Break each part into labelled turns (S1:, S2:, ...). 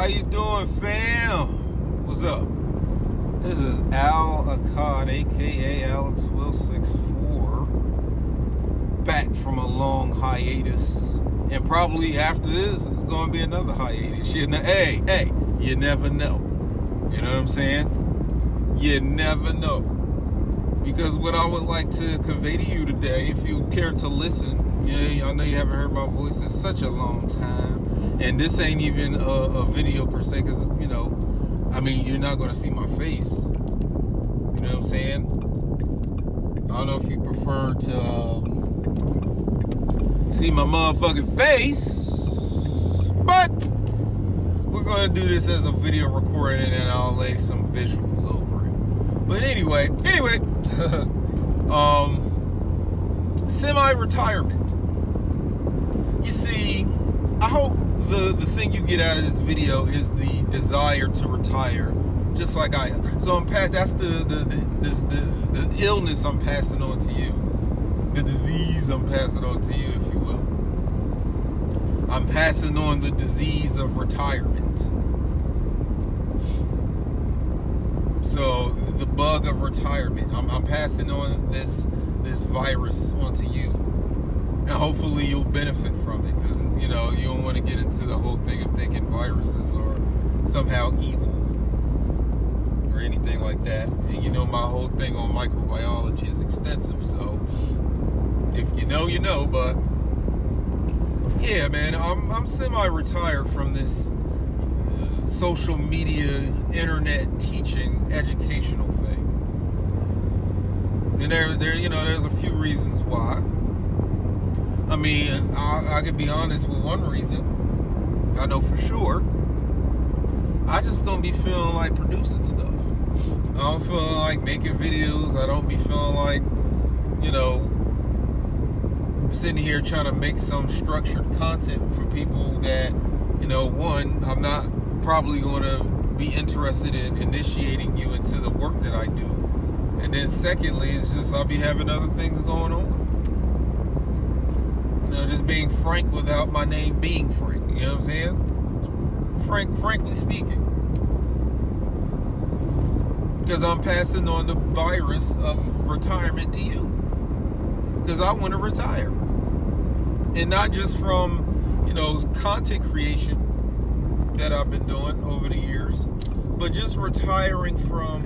S1: How you doing, fam? What's up? This is Al Achad, aka Alex Will 64, back from a long hiatus, and probably after this it's gonna be another hiatus. You never know. You know what I'm saying? You never know. Because what I would like to convey to you today, if you care to listen, I know you haven't heard my voice in such a long time, and this ain't even a video per se, because you're not going to see my face. You know what I'm saying? I don't know if you prefer to see my motherfucking face, but we're going to do this as a video recording, and I'll lay some visuals over it. But anyway, semi-retirement. You see, I hope the thing you get out of this video is the desire to retire, just like I am. So that's the illness I'm passing on to you, the disease I'm passing on to you, if you will. I'm passing on the disease of retirement. So the bug of retirement, I'm passing on this virus onto you, and hopefully you'll benefit from it, because you don't want to get into the whole thing of thinking viruses are somehow evil or anything like that. And my whole thing on microbiology is extensive, so if you know, you know. But yeah, man, I'm semi-retired from this social media, internet teaching, educational thing. And there's a few reasons why. I could be honest with one reason. I know for sure. I just don't be feeling like producing stuff. I don't feel like making videos. I don't be feeling like, sitting here trying to make some structured content for people that, one, I'm not probably going to be interested in initiating you into the work that I do. And then secondly, it's just I'll be having other things going on. Just being frank without my name being Frank. You know what I'm saying? Frankly speaking. Because I'm passing on the virus of retirement to you. Because I want to retire. And not just from, content creation that I've been doing over the years, but just retiring from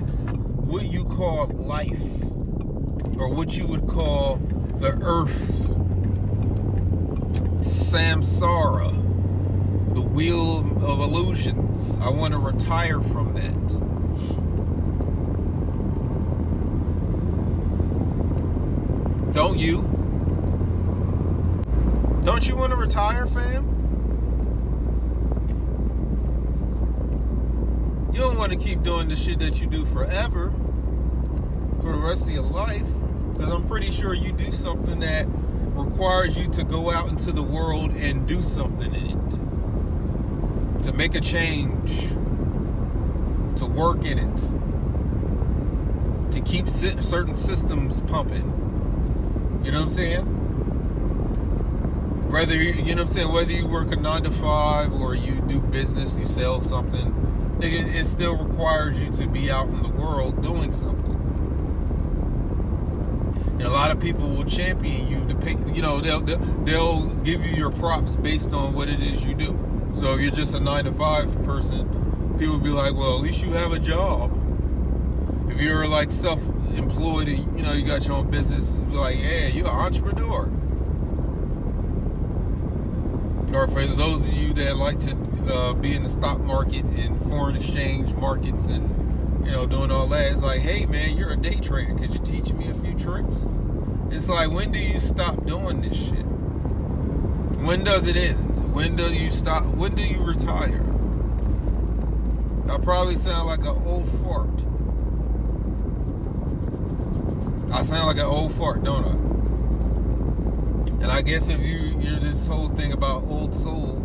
S1: what you call life, or what you would call the earth, samsara, the wheel of illusions. I want to retire from that. Don't you? Don't you want to retire, fam? You don't want to keep doing the shit that you do forever, for the rest of your life, because I'm pretty sure you do something that requires you to go out into the world and do something in it, to make a change, to work in it, to keep certain systems pumping. You know what I'm saying? Whether you work a 9 to 5 or you do business, you sell something, it still requires you to be out in the world doing something. And a lot of people will champion you to pay, they'll give you your props based on what it is you do. So if you're just a 9 to 5 person, people will be like, well, at least you have a job. If you're like self-employed and you got your own business, be like, yeah, you're an entrepreneur. Or for those of you that like to be in the stock market and foreign exchange markets and doing all that, it's like, hey man, you're a day trader, could you teach me a few tricks? It's like, when do you stop doing this shit? When does it end? When do you stop? When do you retire? I probably sound like an old fart. I sound like an old fart, don't I? And I guess if you're this whole thing about old soul,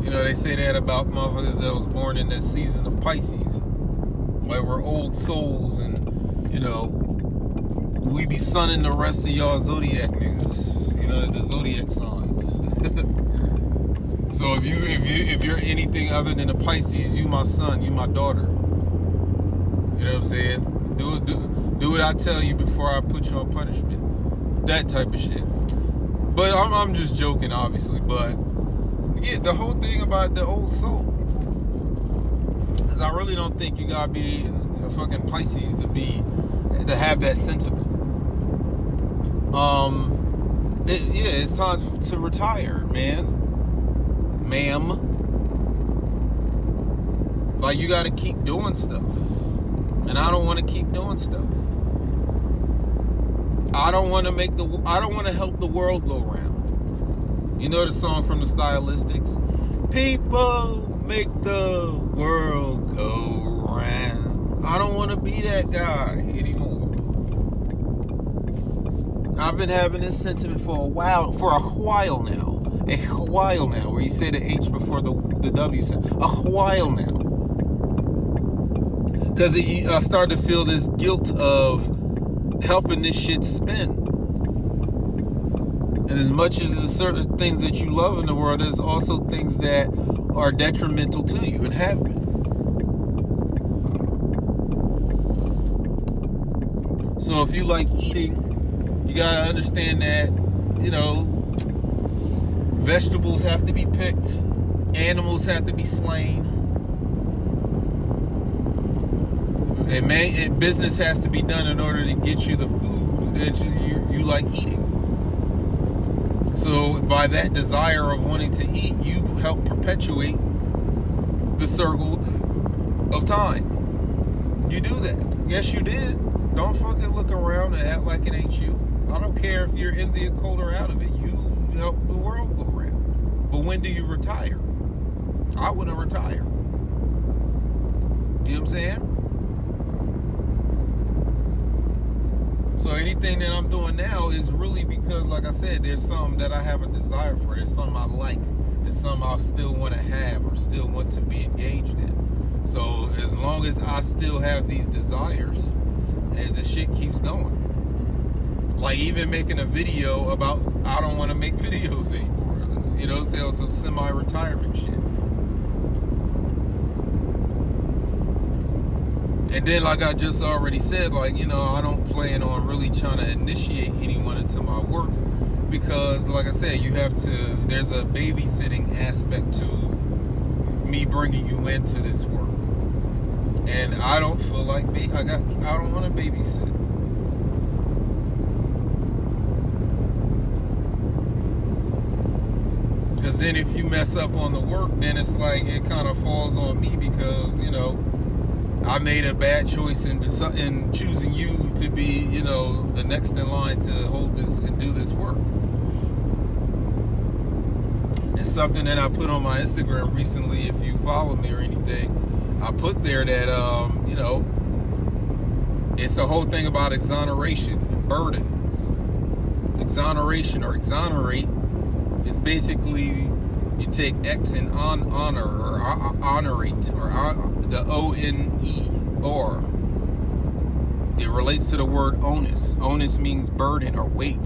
S1: they say that about motherfuckers that was born in that season of Pisces, where we're old souls, and we be sunning the rest of y'all zodiac niggas, the zodiac signs. So if you're anything other than a Pisces, you my son, you my daughter. You know what I'm saying? Do what I tell you before I put you on punishment. That type of shit. But I'm just joking, obviously. But yeah, the whole thing about the old soul, because I really don't think you gotta be a fucking Pisces to have that sentiment. It's time to retire, ma'am. Like, you gotta keep doing stuff, and I don't want to keep doing stuff. I don't want to help the world go round. You know the song from the Stylistics? People make the world go round. I don't want to be that guy anymore. I've been having this sentiment for a while now, where you say the H before the W sound. A while now. Because I started to feel this guilt of helping this shit spin. And as much as there's certain things that you love in the world, there's also things that are detrimental to you and have been. So if you like eating, you gotta understand that, vegetables have to be picked, animals have to be slain, and business has to be done in order to get you the food that you like eating. So by that desire of wanting to eat, you help perpetuate the circle of time. You do that. Yes, you did. Don't fucking look around and act like it ain't you. I don't care if you're in the occult or out of it. You help the world go round. But when do you retire? I want to retire. You know what I'm saying? So anything that I'm doing now is really because, like I said, there's something that I have a desire for. There's something I like. There's something I still want to have or still want to be engaged in. So as long as I still have these desires, and the shit keeps going. Like even making a video about I don't want to make videos anymore. You know, say on some semi-retirement shit. And then, like I just already said, I don't plan on really trying to initiate anyone into my work because, like I said, there's a babysitting aspect to me bringing you into this work. And I don't feel like I don't want to babysit. Because then if you mess up on the work, then it's like it kind of falls on me because, I made a bad choice in choosing you to be, the next in line to hold this and do this work. It's something that I put on my Instagram recently. If you follow me or anything, I put there that, it's the whole thing about exoneration and burdens. Exoneration or exonerate is basically you take X and honor or honorate or the O-N-E or it relates to the word onus. Onus means burden or weight.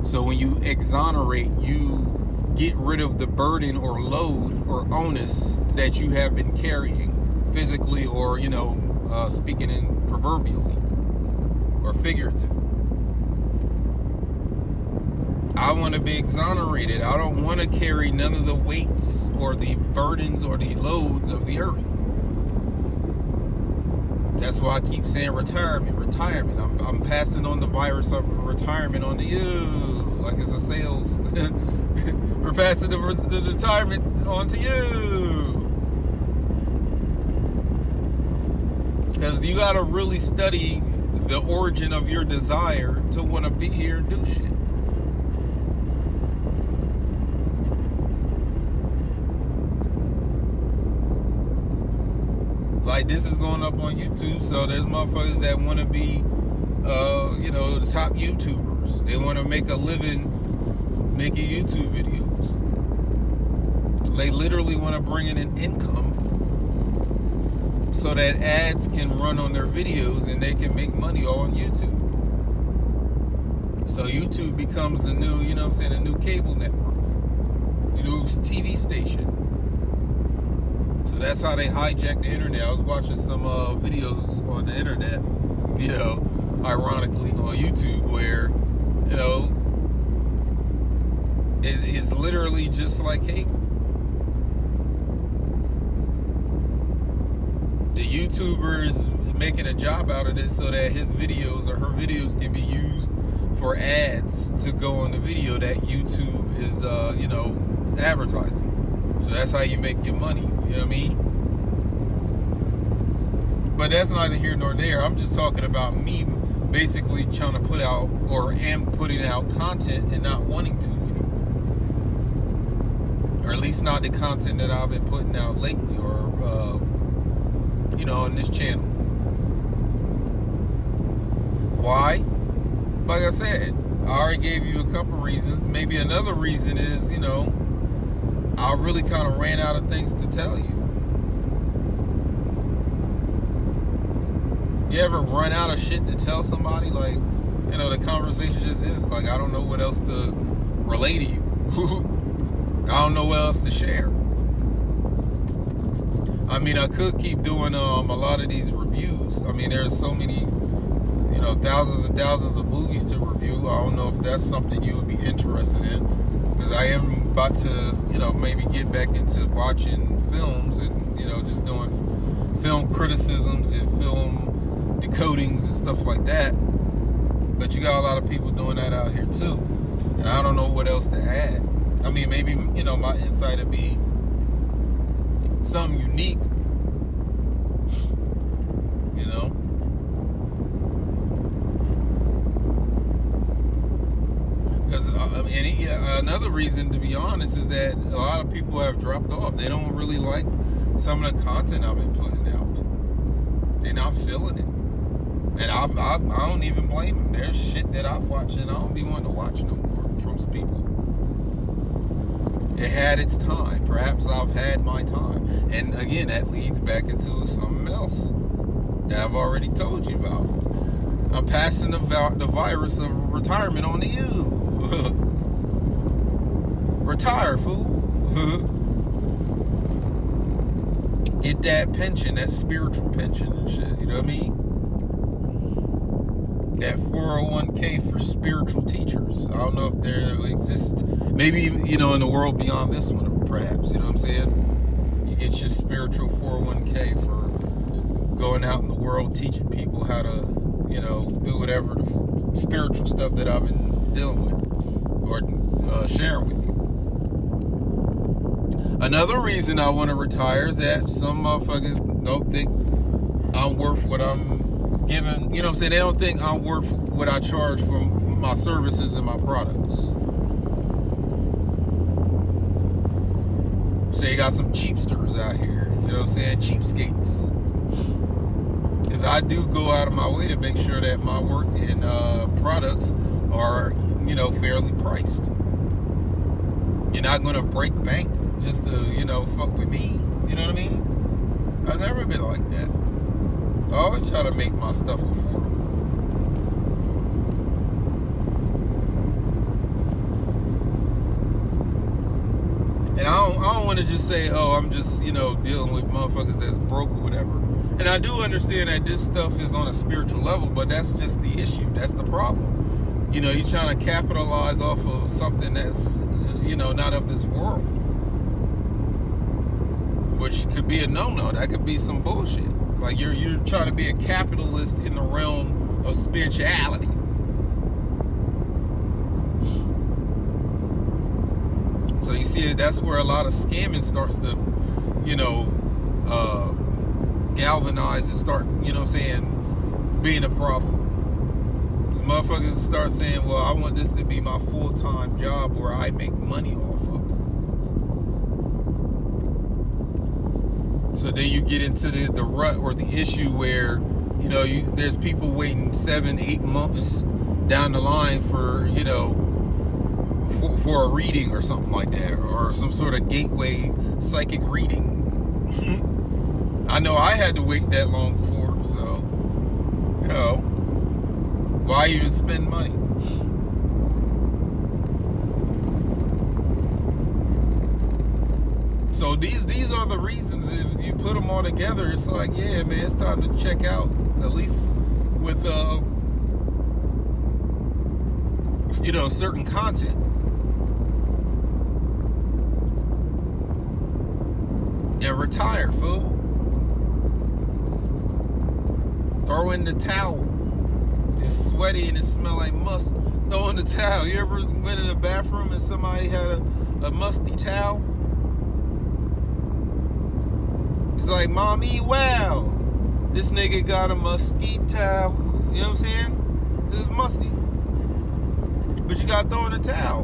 S1: So when you exonerate, you get rid of the burden or load or onus that you have been carrying physically or, speaking in proverbially or figuratively. I want to be exonerated. I don't want to carry none of the weights or the burdens or the loads of the earth. That's why I keep saying retirement. I'm passing on the virus of retirement onto you. Like it's a sales. We're passing the retirement onto you. Because you got to really study the origin of your desire to want to be here and do shit. Like this is going up on YouTube, so there's motherfuckers that want to be, the top YouTubers. They want to make a living making YouTube videos. They literally want to bring in an income so that ads can run on their videos and they can make money all on YouTube. So YouTube becomes the new, the new cable network. You news TV station. So that's how they hijacked the internet. I was watching some videos on the internet, ironically on YouTube, where, it's literally just like cable. The YouTuber is making a job out of this so that his videos or her videos can be used for ads to go on the video that YouTube is, advertising. So that's how you make your money. You know what I mean? But that's neither here nor there. I'm just talking about me basically trying to put out, or am putting out content and not wanting to anymore. Or at least not the content that I've been putting out lately, or, on this channel. Why? Like I said, I already gave you a couple reasons. Maybe another reason is, I really kind of ran out of things to tell you. You ever run out of shit to tell somebody? Like, the conversation just ends. Like, I don't know what else to relay to you. I don't know what else to share. I mean, I could keep doing a lot of these reviews. I mean, there's so many, thousands and thousands of movies to review. I don't know if that's something you would be interested in, because I am about to, maybe get back into watching films and, just doing film criticisms and film decodings and stuff like that. But you got a lot of people doing that out here too, and I don't know what else to add. I mean, maybe, my insight would be something unique, because another reason, to be honest, is that a lot of people have dropped off. They don't really like some of the content I've been putting out. They're not feeling it, and I don't even blame them. There's shit that I watch and I don't be wanting to watch no more from people. It had its time. Perhaps I've had my time. And again, that leads back into something else that I've already told you about. I'm passing the virus of retirement on to you. Retire, fool. Get that pension, that spiritual pension and shit. You know what I mean? That 401k for spiritual teachers. I don't know if there exists. Maybe, in the world beyond this one, perhaps. You know what I'm saying? You get your spiritual 401k for going out in the world teaching people how to, do whatever the spiritual stuff that I've been dealing with or sharing with you. Another reason I want to retire is that some motherfuckers don't think I'm worth what I'm giving. You know what I'm saying? They don't think I'm worth what I charge for my services and my products. So you got some cheapsters out here. You know what I'm saying? Cheapskates. Because I do go out of my way to make sure that my work and products are, fairly priced. You're not going to break bank just to, fuck with me. You know what I mean? I've never been like that. I always try to make my stuff affordable. And I don't want to just say, I'm just, dealing with motherfuckers that's broke or whatever. And I do understand that this stuff is on a spiritual level, but that's just the issue. That's the problem. You're trying to capitalize off of something that's, not of this world. Which could be a no-no. That could be some bullshit. Like you're trying to be a capitalist in the realm of spirituality. So you see, that's where a lot of scamming starts to, galvanize and start, being a problem. Motherfuckers start saying, well, I want this to be my full-time job where I make money off of it. So then you get into the rut or the issue where, there's people waiting 7-8 months down the line for, for a reading or something like that, or some sort of gateway psychic reading. I know I had to wait that long before, so, why even spend money? these are the reasons. If you put them all together, it's like, yeah, man, it's time to check out, at least with certain content. And retire, fool. Throw in the towel. It's sweaty and it smells like must. Throw in the towel. You ever went in the bathroom and somebody had a musty towel? It's like, mommy, wow, this nigga got a musky towel. You know what I'm saying? It's musty. But you gotta throw in the towel.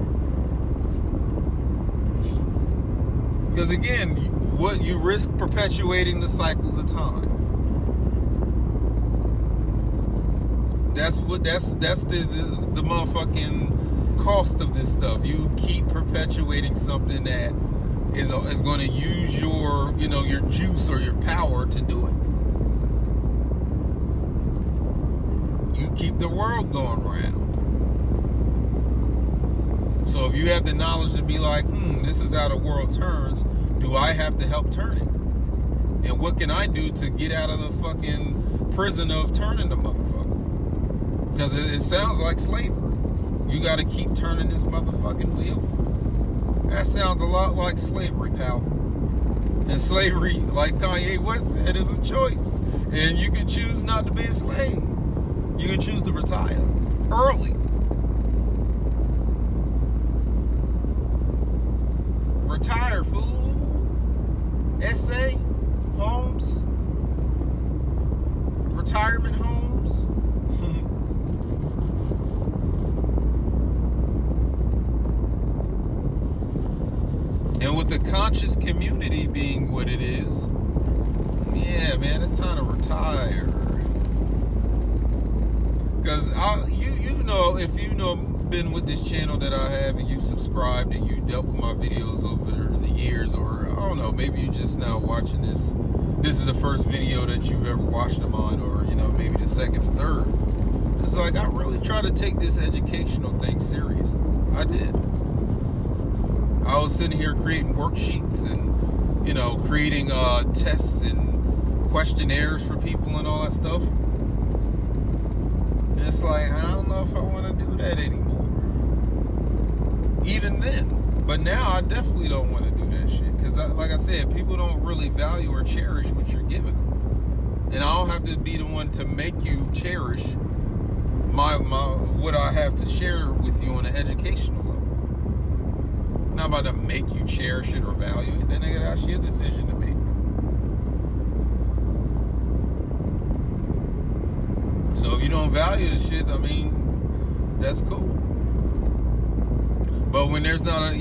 S1: Because again, what you risk perpetuating the cycles of time. That's the motherfucking cost of this stuff. You keep perpetuating something that is going to use your juice or your power to do it. You keep the world going round. So if you have the knowledge to be like, this is how the world turns, do I have to help turn it? And what can I do to get out of the fucking prison of turning the motherfucker? Because it sounds like slavery. You got to keep turning this motherfucking wheel. That sounds a lot like slavery, pal. And slavery, like Kanye West said, is a choice. And you can choose not to be a slave. You can choose to retire early. Retire, fool. SA, homes, retirement homes. And with the conscious community being what it is, yeah, man, it's time to retire. Because if you've been with this channel that I have and you've subscribed and you dealt with my videos over the years, or I don't know, maybe you're just now watching this. This is the first video that you've ever watched of mine, or maybe the second or third. It's like I really try to take this educational thing seriously. I did. I was sitting here creating worksheets and, creating tests and questionnaires for people and all that stuff. And it's like, I don't know if I want to do that anymore. Even then. But now I definitely don't want to do that shit. Because, like I said, people don't really value or cherish what you're giving them. And I don't have to be the one to make you cherish my what I have to share with you on an educational level. Not about to make you cherish it or value it. Then that's your decision to make. So if you don't value the shit, that's cool. But when there's not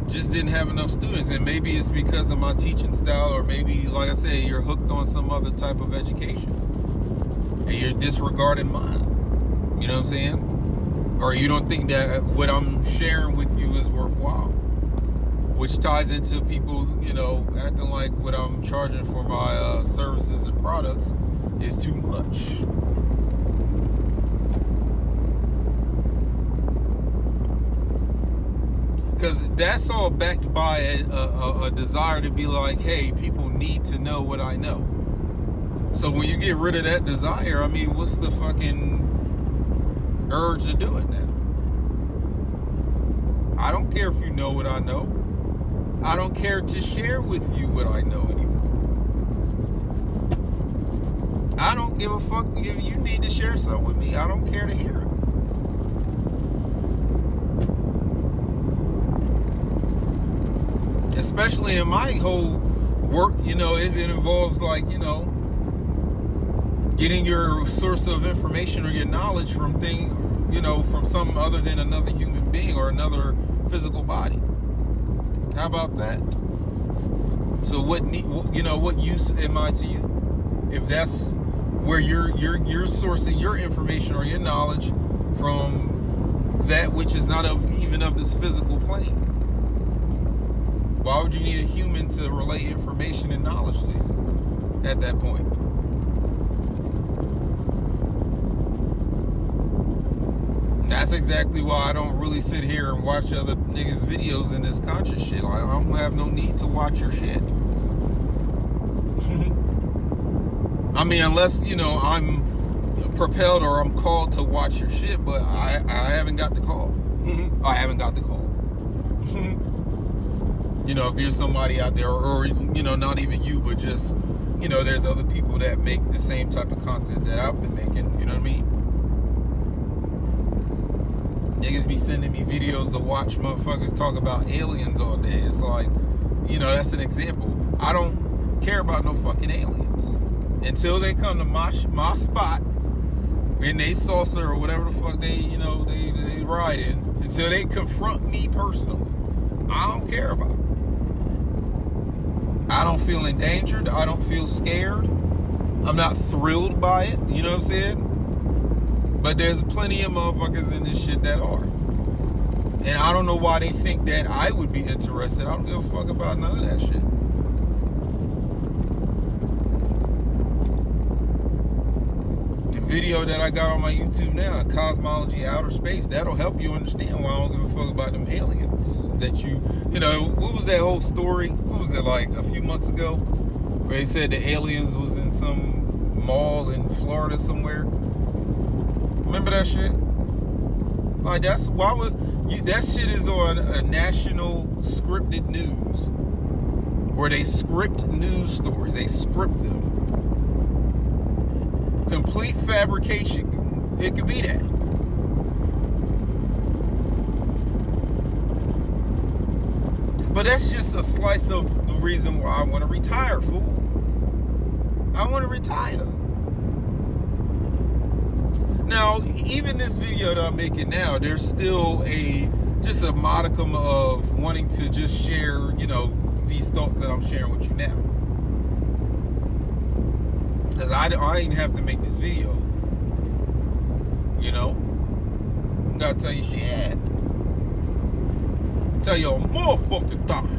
S1: just didn't have enough students, and maybe it's because of my teaching style, or maybe, like I said, you're hooked on some other type of education, and you're disregarding mine. You know what I'm saying? Or you don't think that what I'm sharing with you is worthwhile. Which ties into people, acting like what I'm charging for my services and products is too much. Because that's all backed by a desire to be like, hey, people need to know what I know. So when you get rid of that desire, what's the fucking urge to do it now? I don't care if you know what I know. I don't care to share with you what I know anymore. I don't give a fuck if you need to share something with me. I don't care to hear it. Especially in my whole work, it involves getting your source of information or your knowledge from from something other than another human being or another physical body. How about that? So what use am I to you? If that's where you're sourcing your information or your knowledge from that which is not even of this physical plane. Why would you need a human to relay information and knowledge to you at that point? That's that's exactly why I don't really sit here and watch other niggas' videos in this conscious shit. Like, I don't have no need to watch your shit. I mean, unless, you know, I'm propelled or I'm called to watch your shit, but I haven't got the call. I haven't got the call. You know, if you're somebody out there, or, you know, not even you, but just, you know, there's other people that make the same type of content that I've been making, you know what I mean? Niggas be sending me videos to watch motherfuckers talk about aliens all day. It's like, you know, that's an example. I don't care about no fucking aliens. Until they come to my spot in they saucer or whatever the fuck they, you know, they ride in. Until they confront me personally, I don't care about it. I don't feel endangered. I don't feel scared. I'm not thrilled by it. You know what I'm saying? But there's plenty of motherfuckers in this shit that are. And I don't know why they think that I would be interested. I don't give a fuck about none of that shit. The video that I got on my YouTube now, Cosmology Outer Space, that'll help you understand why I don't give a fuck about them aliens. That you know, what was that whole story? What was it, like a few months ago? Where they said the aliens was in some mall in Florida somewhere. Remember that shit? Like, that's why would you? That shit is on a national scripted news, where they script news stories. They script them. Complete fabrication. It could be that. But that's just a slice of the reason why I want to retire, fool. I want to retire. Now, even this video that I'm making now, there's still just a modicum of wanting to just share, you know, these thoughts that I'm sharing with you now. Because I didn't have to make this video. You know? I gotta tell you shit. Tell you a motherfucking time.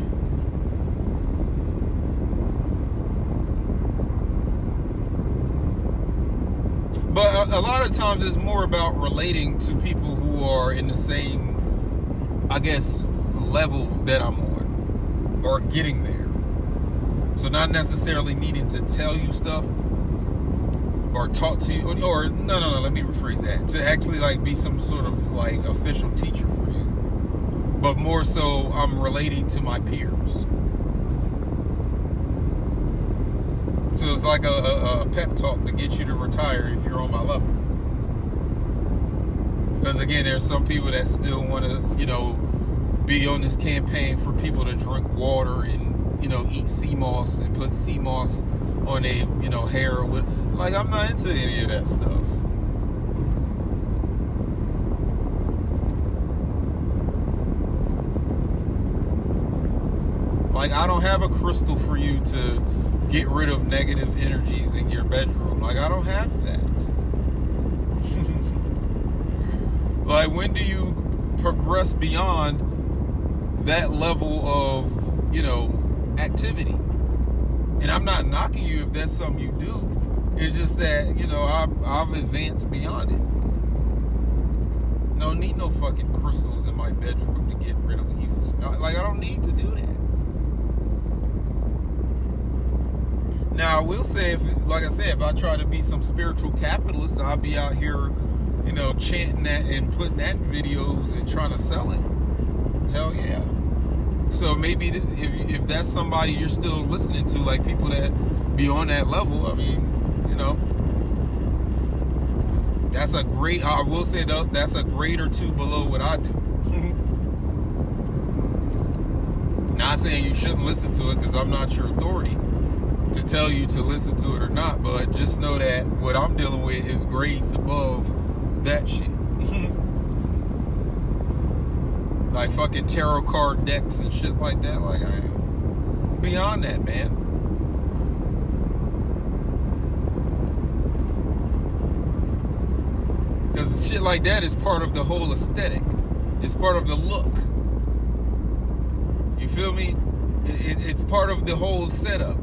S1: But a lot of times it's more about relating to people who are in the same, I guess, level that I'm on, or getting there. So not necessarily needing to tell you stuff or talk to you, or no, let me rephrase that. To actually like be some sort of like official teacher for you. But more so I'm relating to my peers. So it's like a pep talk to get you to retire if you're on my level. Because again, there's some people that still want to, you know, be on this campaign for people to drink water and, you know, eat sea moss and put sea moss on a, you know, hair. Like, I'm not into any of that stuff. Like, I don't have a crystal for you to get rid of negative energies in your bedroom. Like, I don't have that. Like, when do you progress beyond that level of, you know, activity? And I'm not knocking you if that's something you do. It's just that, you know, I've advanced beyond it. No need no fucking crystals in my bedroom to get rid of evil. Like, I don't need to do that. Now, I will say, like I said, if I try to be some spiritual capitalist, I'll be out here, you know, chanting that and putting that in videos and trying to sell it. Hell yeah. So maybe if that's somebody you're still listening to, like people that be on that level, I mean, you know, that's a great, I will say though, that's a grade or two below what I do. Not saying you shouldn't listen to it, because I'm not your authority to tell you to listen to it or not, but just know that what I'm dealing with is grades above that shit. Like fucking tarot card decks and shit like that. Like, I ain't beyond that, man. Because shit like that is part of the whole aesthetic. It's part of the look. You feel me? It's part of the whole setup.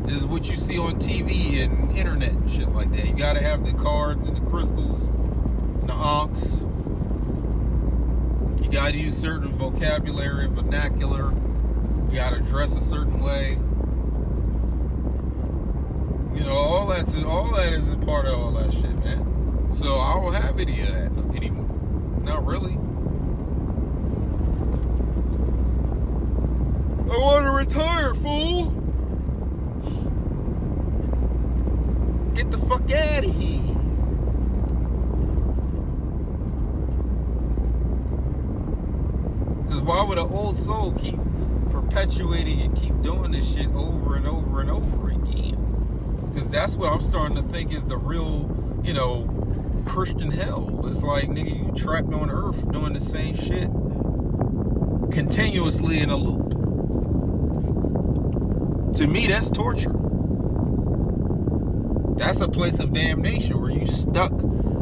S1: Is what you see on TV and internet and shit like that. You gotta have the cards and the crystals and the ankhs gotta use certain vocabulary, vernacular. You gotta dress a certain way. You know, all that is a part of all that shit, man. So I don't have any of that anymore. Not really. I want to retire, fool. Get the fuck out of here. Because why would an old soul keep perpetuating and keep doing this shit over and over and over again? Because that's what I'm starting to think is the real, you know, Christian hell. It's like, nigga, you trapped on earth doing the same shit continuously in a loop. To me, that's torture. That's a place of damnation where you stuck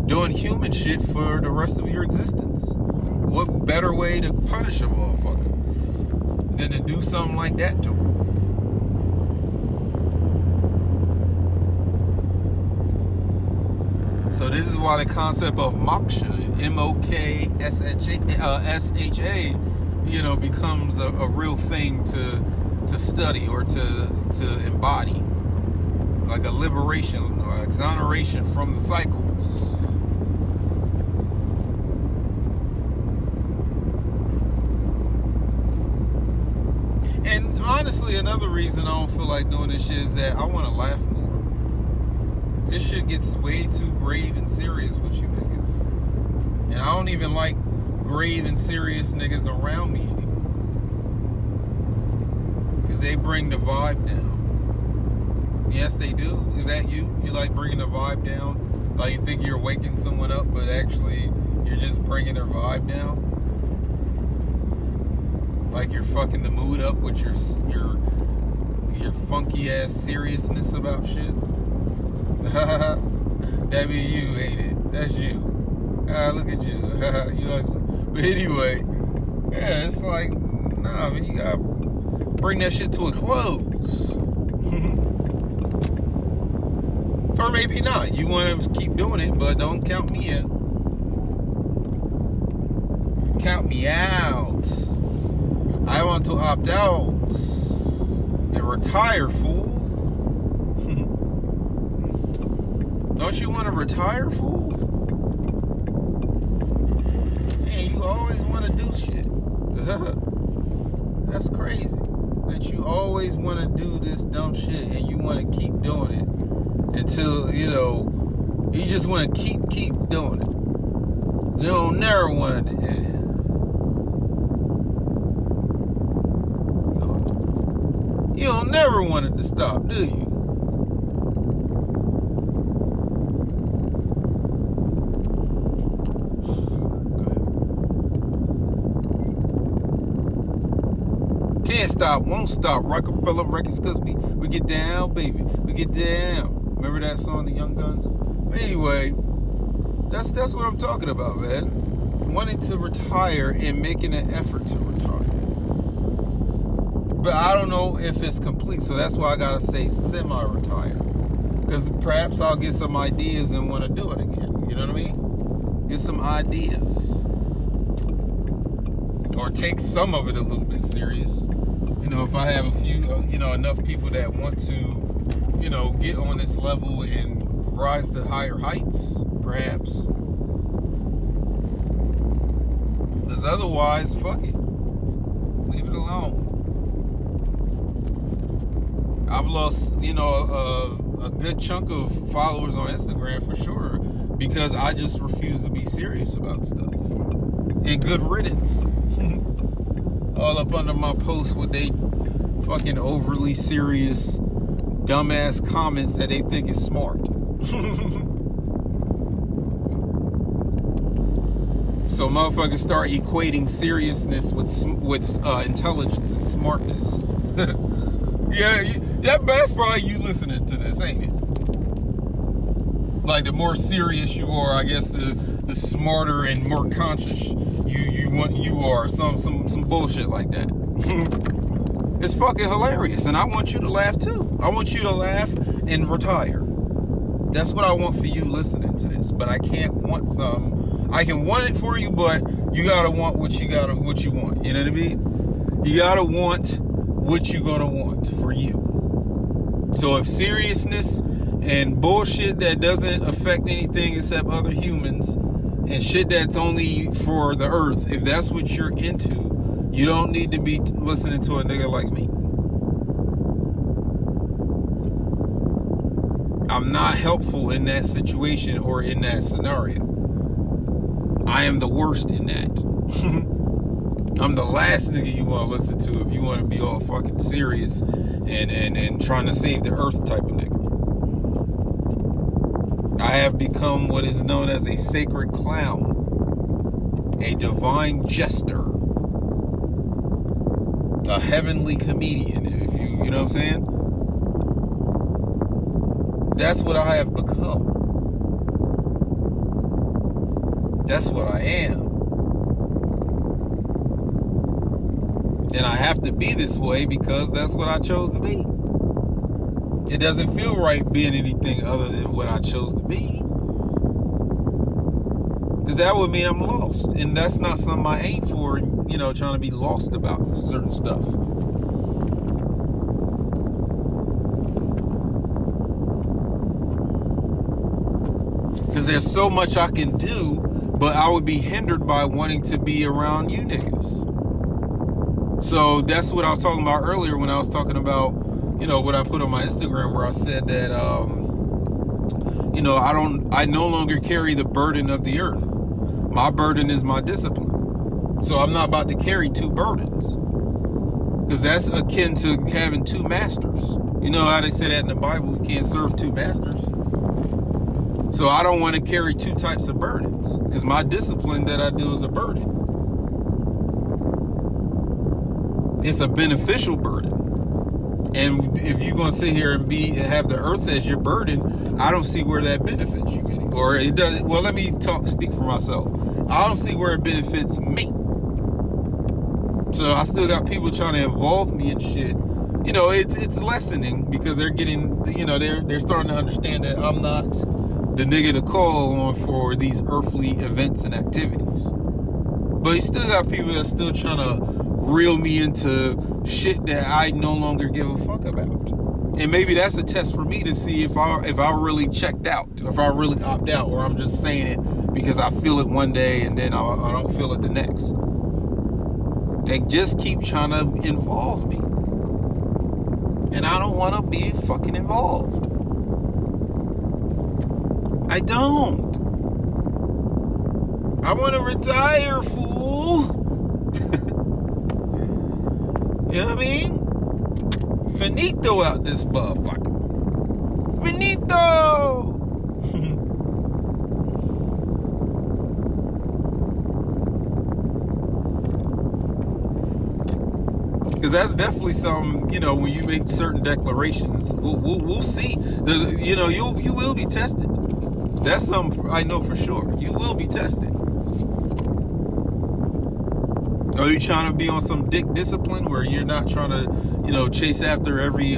S1: doing human shit for the rest of your existence. What better way to punish a motherfucker than to do something like that to him? So this is why the concept of moksha, M-O-K-S-H-A, you know, becomes a real thing to study or to embody, like a liberation or exoneration from the cycles. And honestly, another reason I don't feel like doing this shit is that I want to laugh more. This shit gets way too grave and serious with you niggas, and I don't even like grave and serious niggas around me anymore. They bring the vibe down. Yes, they do. Is that you? You like bringing the vibe down? Like you think you're waking someone up, but actually you're just bringing their vibe down? Like you're fucking the mood up with your funky ass seriousness about shit? That be you, ain't it? That's you. Look at you. You ugly. But anyway, yeah, it's like, nah, man, you gotta bring that shit to a close. Or maybe not. You want to keep doing it, but don't count me in. Count me out. I want to opt out and retire, fool. Don't you want to retire, fool? Man, you always want to do shit. That's crazy. That you always want to do this dumb shit and you want to keep doing it until, you know, you just want to keep doing it. You don't never want to end. You don't never want it to stop, do you? Can't stop, won't stop. Rockefeller Records, cause we get down, baby. We get down. Remember that song, The Young Guns? But anyway, that's what I'm talking about, man. Wanting to retire and making an effort to retire. But I don't know if it's complete, so that's why I gotta say semi-retire. Because perhaps I'll get some ideas and want to do it again. You know what I mean? Get some ideas. Or take some of it a little bit serious. You know, if I have a few, enough people that want to, get on this level and rise to higher heights, perhaps. Because otherwise, fuck it. Leave it alone. I've lost, a good chunk of followers on Instagram for sure because I just refuse to be serious about stuff. And good riddance. All up under my posts with they fucking overly serious, dumbass comments that they think is smart. So motherfuckers start equating seriousness with intelligence and smartness. Yeah, that's probably you listening to this, ain't it? Like the more serious you are, I guess the smarter and more conscious you are. Some bullshit like that. It's fucking hilarious, and I want you to laugh too. I want you to laugh and retire. That's what I want for you listening to this. But I can't want some. I can want it for you, but you gotta want what you want. You know what I mean? You gotta want what you gonna want for you. So if seriousness and bullshit that doesn't affect anything except other humans and shit that's only for the earth, if that's what you're into, you don't need to be listening to a nigga like me. I'm not helpful in that situation or in that scenario. I am the worst in that. I'm the last nigga you want to listen to if you want to be all fucking serious and trying to save the earth type of nigga. I have become what is known as a sacred clown, a divine jester, a heavenly comedian, if you know what I'm saying? That's what I have become. That's what I am. And I have to be this way because that's what I chose to be. It doesn't feel right being anything other than what I chose to be. Because that would mean I'm lost. And that's not something I aim for, you know, trying to be lost about certain stuff. Because there's so much I can do, but I would be hindered by wanting to be around you niggas. So that's what I was talking about earlier when I was talking about, you know, what I put on my Instagram where I said that, you know, I no longer carry the burden of the earth. My burden is my discipline. So I'm not about to carry two burdens. Because that's akin to having two masters. You know how they say that in the Bible, you can't serve two masters. So I don't want to carry two types of burdens because my discipline that I do is a burden. It's a beneficial burden. And if you're going to sit here and have the earth as your burden, I don't see where that benefits you anymore. Or it doesn't. Well, let me speak for myself. I don't see where it benefits me. So I still got people trying to involve me in shit. You know, it's lessening because they're getting, you know, they're starting to understand that I'm not the nigga to call on for these earthly events and activities. But you still got people that's still trying to reel me into shit that I no longer give a fuck about. And maybe that's a test for me to see if I really checked out, if I really opt out, or I'm just saying it because I feel it one day and then I don't feel it the next. They just keep trying to involve me. And I don't want to be fucking involved. I don't. I want to retire, fool. You know what I mean? Finito out this motherfucker. Finito. Because that's definitely something, you know, when you make certain declarations, we'll see. You know, you will be tested. That's something I know for sure. You will be tested. Are you trying to be on some dick discipline where you're not trying to, you know, chase after every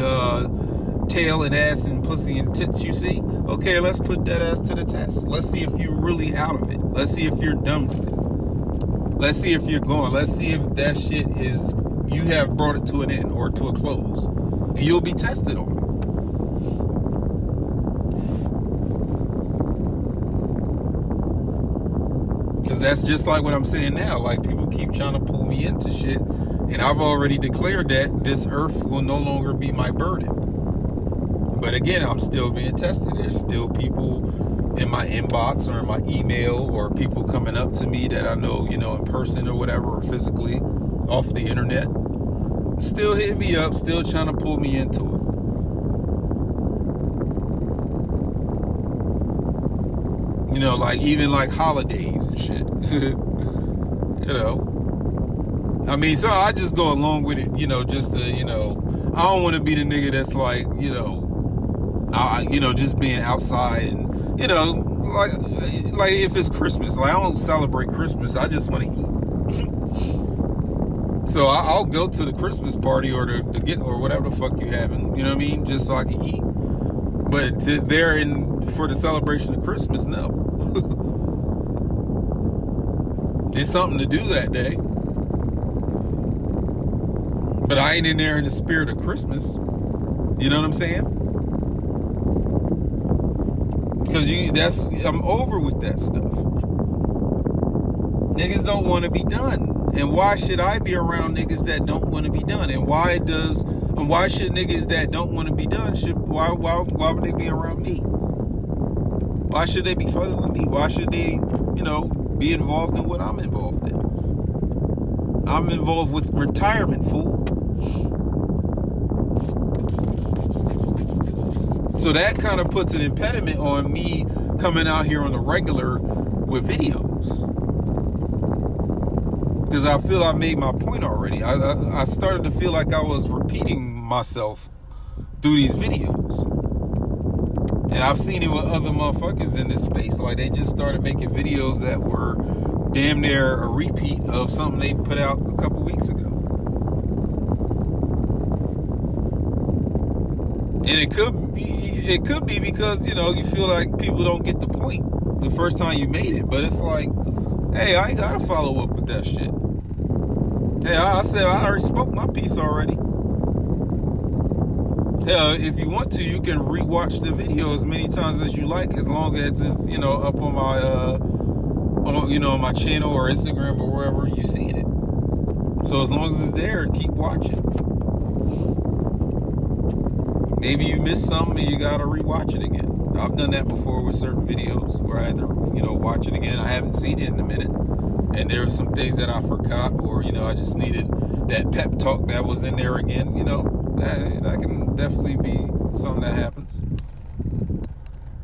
S1: tail and ass and pussy and tits you see? Okay, let's put that ass to the test. Let's see if you're really out of it. Let's see if you're done with it. Let's see if you're going. Let's see if that shit is, you have brought it to an end or to a close. And you'll be tested on it. Because that's just like what I'm saying now. Like, people keep trying to pull me into shit. And I've already declared that this earth will no longer be my burden. But again, I'm still being tested. There's still people in my inbox or in my email or people coming up to me that I know, you know, in person or whatever, or physically off the internet. Still hitting me up, still trying to pull me into it. You know, like, even like holidays and shit. You know. I mean, so I just go along with it, you know, just to, you know, I don't want to be the nigga that's like, you know, just being outside and, you know, like if it's Christmas, like I don't celebrate Christmas, I just want to eat. So I'll go to the Christmas party or to get, or whatever the fuck you having, you know what I mean, just so I can eat. But for the celebration of Christmas, no. It's something to do that day. But I ain't in there in the spirit of Christmas. You know what I'm saying? Because I'm over with that stuff. Niggas don't want to be done. And why should I be around niggas that don't want to be done? And why should niggas that don't want to be done why would they be around me? Why should they be fucking with me? Why should they, be involved in what I'm involved in? I'm involved with retirement, fool. So that kind of puts an impediment on me coming out here on the regular with videos. Because I feel I made my point already. I started to feel like I was repeating myself through these videos. And I've seen it with other motherfuckers in this space. Like, they just started making videos that were damn near a repeat of something they put out a couple weeks ago. And it could be because, you feel like people don't get the point the first time you made it. But it's like, hey, I ain't got to follow up with that shit. Hey, I said I already spoke my piece already. If you want to, you can rewatch the video as many times as you like, as long as it's, up on my, on my channel or Instagram or wherever you see it. So as long as it's there, keep watching. Maybe you missed something and you gotta rewatch it again. I've done that before with certain videos where I had to, watch it again. I haven't seen it in a minute. And there were some things that I forgot, or, I just needed that pep talk that was in there again, that can definitely be something that happens.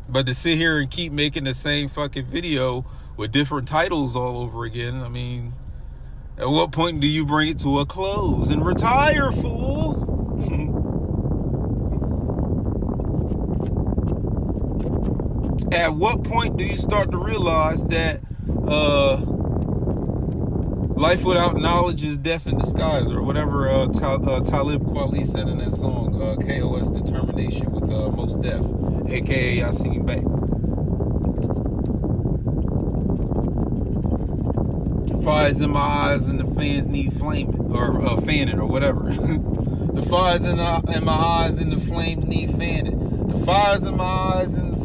S1: But to sit here and keep making the same fucking video with different titles all over again, I mean, at what point do you bring it to a close and retire, fool? At what point do you start to realize that life without knowledge is death in disguise, or whatever Talib Kweli said in that song, KOS Determination, with Most Def, aka Yasin Bey. The fire's in my eyes and the fans need flaming, or fanning, or whatever. The fire's in my eyes and the flames need fanning. The fire's in my eyes and the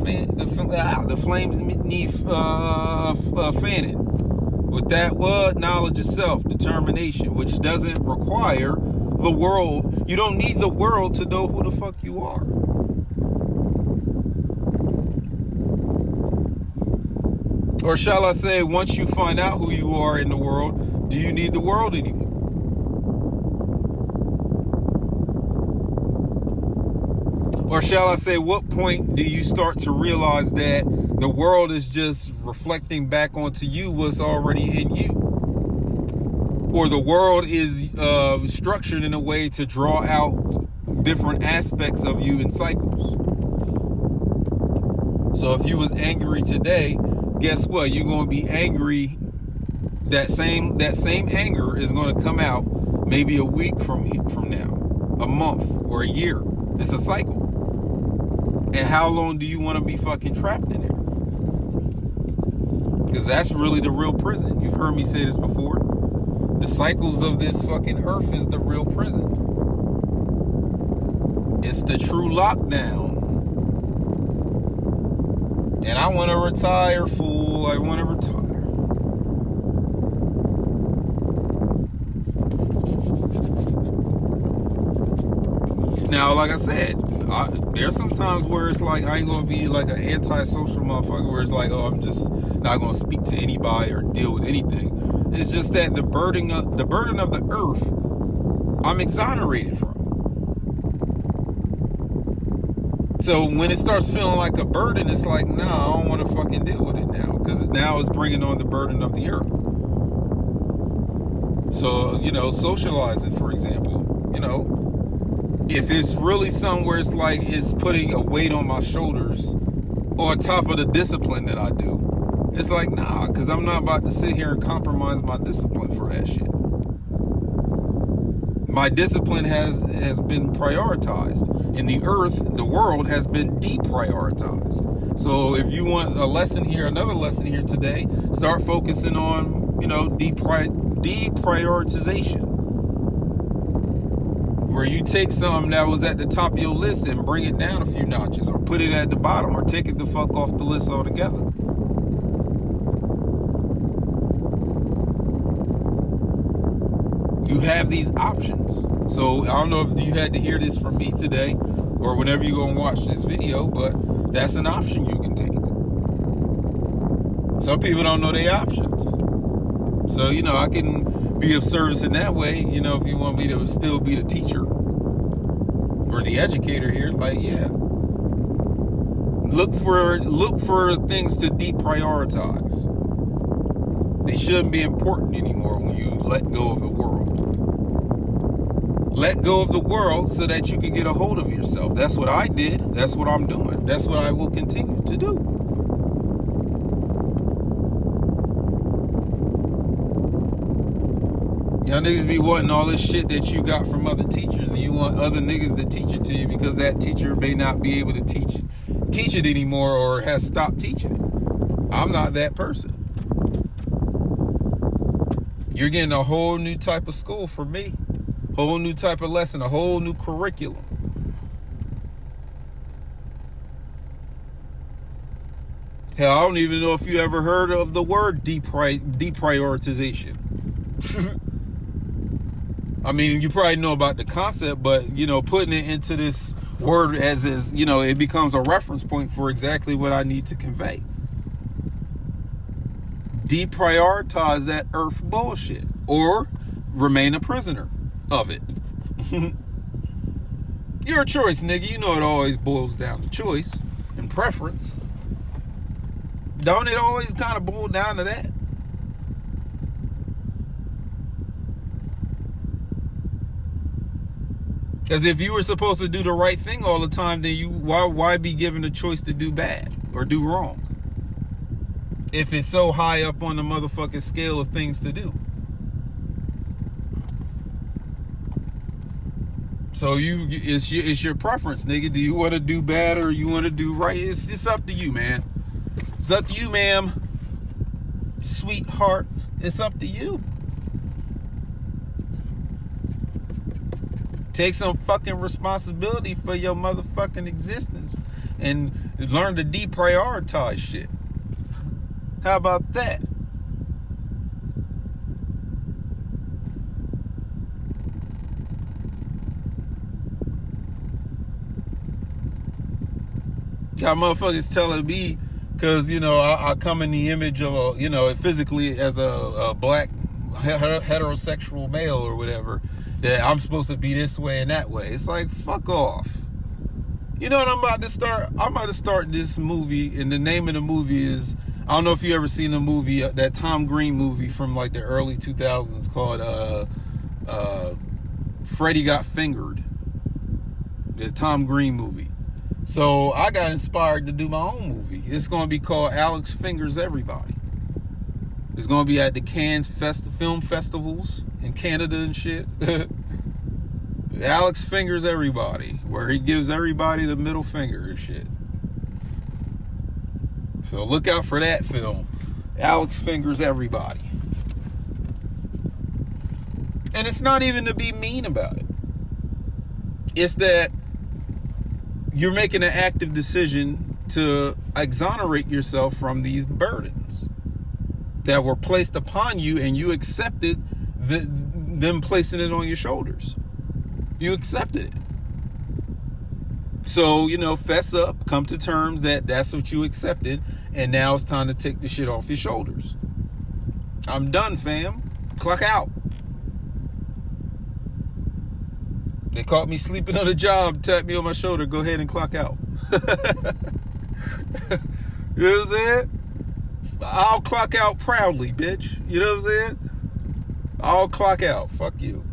S1: flames need fanning. With that word, knowledge of self, determination, which doesn't require the world. You don't need the world to know who the fuck you are. Or shall I say, once you find out who you are in the world, do you need the world anymore? Or shall I say, what point do you start to realize that the world is just reflecting back onto you what's already in you? Or the world is structured in a way to draw out different aspects of you in cycles. So if you was angry today, guess what? You're going to be angry. That same anger is going to come out maybe a week from now, a month, or a year. It's a cycle. And how long do you want to be fucking trapped in there? Because that's really the real prison. You've heard me say this before. The cycles of this fucking earth is the real prison. It's the true lockdown. And I want to retire, fool. I want to retire. Now, like I said, there's some times where it's like I ain't gonna be like an antisocial motherfucker where it's like, oh, I'm just not gonna speak to anybody or deal with anything. It's just that the burden of the earth, I'm exonerated from. So when it starts feeling like a burden, it's like, nah, I don't want to fucking deal with it now, because now it's bringing on the burden of the earth. So, socializing, for example, if it's really somewhere it's like it's putting a weight on my shoulders on top of the discipline that I do, it's like, nah, because I'm not about to sit here and compromise my discipline for that shit. My discipline has been prioritized, and the world has been deprioritized. So if you want a lesson here, another lesson here today, start focusing on deprioritization, where you take something that was at the top of your list and bring it down a few notches, or put it at the bottom, or take it the fuck off the list altogether. You have these options. So I don't know if you had to hear this from me today or whenever you go and watch this video, but that's an option you can take. Some people don't know their options. So, I can be of service in that way, if you want me to still be the teacher or the educator here, look for things to deprioritize. They shouldn't be important anymore when you let go of the world. Let go of the world so that you can get a hold of yourself. That's what I did. That's what I'm doing. That's what I will continue to do. Y'all niggas be wanting all this shit that you got from other teachers, and you want other niggas to teach it to you because that teacher may not be able to teach it anymore or has stopped teaching it. I'm not that person. You're getting a whole new type of school from me. Whole new type of lesson, a whole new curriculum. Hell, I don't even know if you ever heard of the word deprioritization. I mean, you probably know about the concept, but, putting it into this word as it becomes a reference point for exactly what I need to convey. Deprioritize that earth bullshit, or remain a prisoner of it. Your choice, nigga. You know it always boils down to choice and preference. Don't it always kind of boil down to that? Because if you were supposed to do the right thing all the time, then why be given a choice to do bad or do wrong? If it's so high up on the motherfucking scale of things to do. So it's your preference, nigga. Do you want to do bad or you want to do right? It's up to you, man. It's up to you, ma'am. Sweetheart. It's up to you. Take some fucking responsibility for your motherfucking existence and learn to deprioritize shit. How about that? Got motherfuckers telling me, because, I come in the image of physically as a black heterosexual male or whatever, that I'm supposed to be this way and that way. It's like, fuck off. You know what I'm about to start? I'm about to start this movie, and the name of the movie is, I don't know if you ever seen the movie, that Tom Green movie from the early 2000s called Freddy Got Fingered. The Tom Green movie. So I got inspired to do my own movie. It's going to be called Alex Fingers Everybody. It's going to be at the Cannes film festivals in Canada and shit. Alex Fingers Everybody, where he gives everybody the middle finger and shit. So look out for that film. Alex Fingers Everybody. And it's not even to be mean about it. It's that you're making an active decision to exonerate yourself from these burdens that were placed upon you, and you accepted them placing it on your shoulders. You accepted it. So, fess up, come to terms that that's what you accepted, and now it's time to take the shit off your shoulders. I'm done, fam. Clock out. They caught me sleeping on the job, tapped me on my shoulder, go ahead and clock out. You know what I'm saying? I'll clock out proudly, bitch. You know what I'm saying? I'll clock out. Fuck you.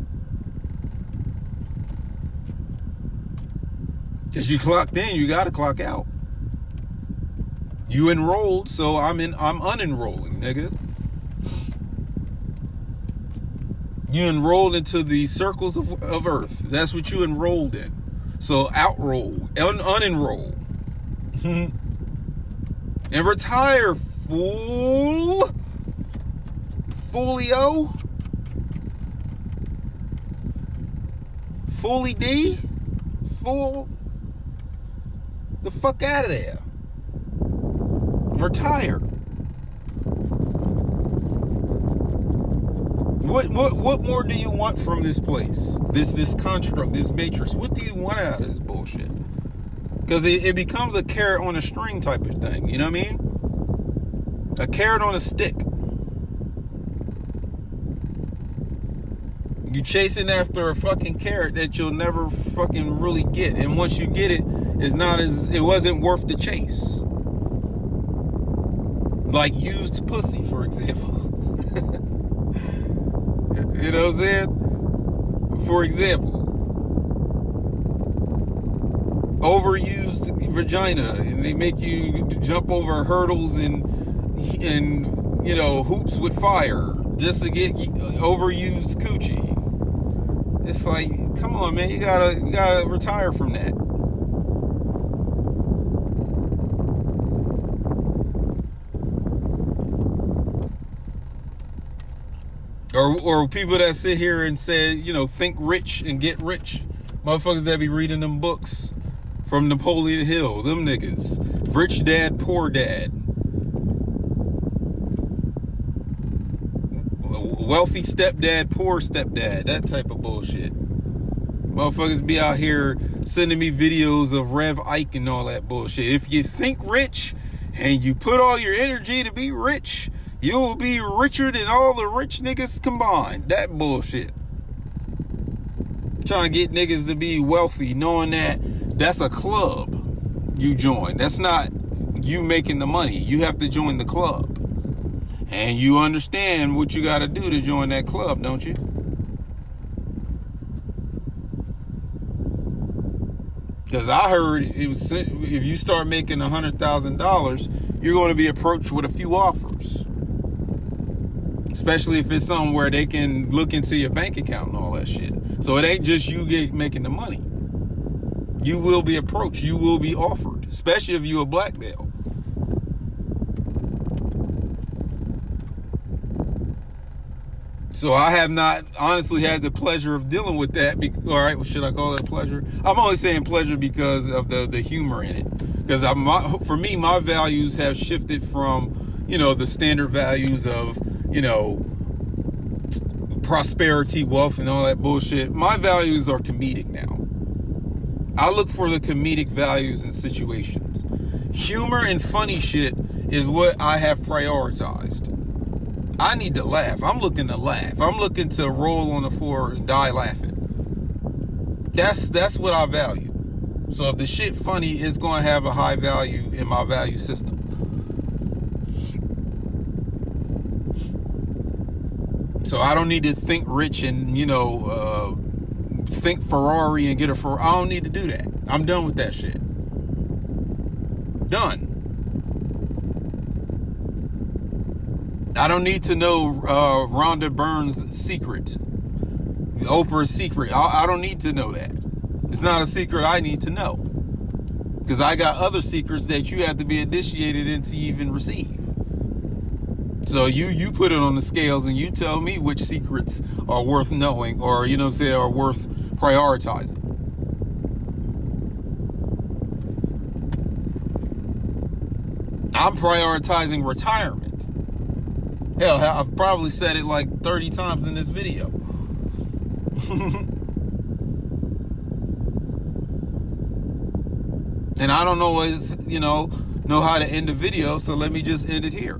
S1: Because you clocked in, you gotta clock out. You enrolled, so I'm unenrolling, nigga. You enrolled into the circles of earth. That's what you enrolled in. So outroll, unenroll. And retire, fool. Folio? Fully D? Full? The fuck out of there. Retire. What more do you want from this place? This construct, this matrix. What do you want out of this bullshit? Because it becomes a carrot on a string type of thing. You know what I mean? A carrot on a stick. You chasing after a fucking carrot that you'll never fucking really get. And once you get it, it wasn't worth the chase. Like used pussy, for example. You know what I'm saying? For example, overused vagina, and they make you jump over hurdles and you know, hoops with fire just to get overused coochie. It's like, come on, man, you gotta retire from that. Or people that sit here and say, you know, think rich and get rich. Motherfuckers that be reading them books from Napoleon Hill. Them niggas. Rich dad, poor dad. Wealthy stepdad, poor stepdad. That type of bullshit. Motherfuckers be out here sending me videos of Rev Ike and all that bullshit. If you think rich and you put all your energy to be rich, you'll be richer than all the rich niggas combined. That bullshit. Trying to get niggas to be wealthy, knowing that that's a club you join. That's not you making the money. You have to join the club. And you understand what you got to do to join that club, don't you? Because I heard if you start making $100,000, you're going to be approached with a few offers. Especially if it's somewhere they can look into your bank account and all that shit. So it ain't just you making the money. You will be approached. You will be offered. Especially if you're a black male. So I have not honestly had the pleasure of dealing with that. All right, well, should I call it a pleasure? I'm only saying pleasure because of the humor in it. Because for me, my values have shifted from, you know, the standard values of, you know, prosperity, wealth, and all that bullshit. My values are comedic now. I look for the comedic values in situations. Humor and funny shit is what I have prioritized. I need to laugh. I'm looking to laugh. I'm looking to roll on the floor and die laughing. That's what I value. So if the shit funny, is going to have a high value in my value system. So I don't need to think rich and, you know, think Ferrari and get a Ferrari. I don't need to do that. I'm done with that shit. Done. I don't need to know Rhonda Byrne's secret, Oprah's secret. I don't need to know that. It's not a secret I need to know. Because I got other secrets that you have to be initiated in to even receive. So you put it on the scales and you tell me which secrets are worth knowing, or, you know what I'm saying, are worth prioritizing. I'm prioritizing retirement. Hell, I've probably said it like 30 times in this video. And I don't always, you know how to end a video, so let me just end it here.